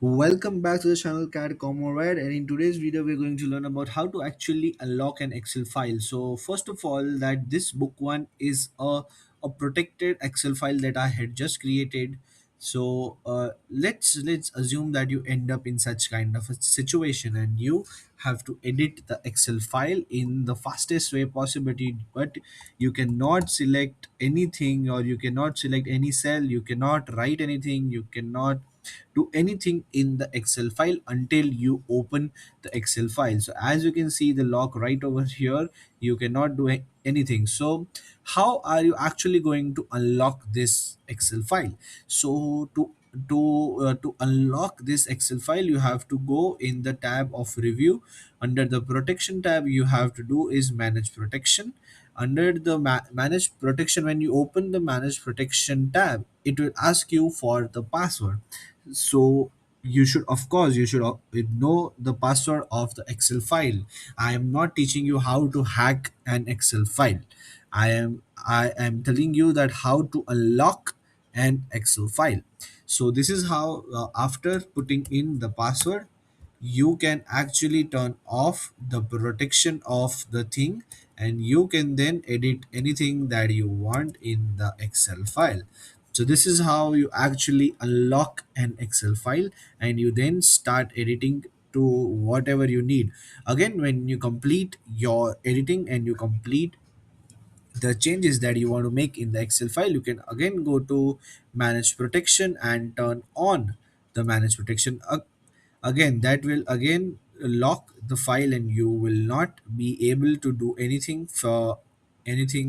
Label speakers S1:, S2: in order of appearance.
S1: Welcome back to the channel Cat Comrade, and in today's video we're going to learn about how to actually unlock an Excel file. So first of all, that this book one is a protected Excel file that I had just created. So let's assume that you end up in such kind of a situation and you have to edit the Excel file in the fastest way possibility, but you cannot select anything, or you cannot select any cell, you cannot write anything, you cannot do anything in the Excel file until you open the Excel file. So as you can see the lock right over here, you cannot do anything. So how are you actually going to unlock this Excel file? So to unlock this Excel file, you have to go in the tab of review. Under the protection tab, you have to do is manage protection. Under the manage protection, when you open the manage protection tab, it will ask you for the password. So you should, of course, know the password of the Excel file. I am not teaching you how to hack an Excel file. I am telling you that how to unlock an Excel file. So this is how, after putting in the password, you can actually turn off the protection of the thing, and you can then edit anything that you want in the Excel file. So this is how you actually unlock an Excel file, and you then start editing to whatever you need. Again, when you complete your editing and you complete the changes that you want to make in the Excel file, you can again go to manage protection and turn on the manage protection. Again, that will again lock the file, and you will not be able to do anything for anything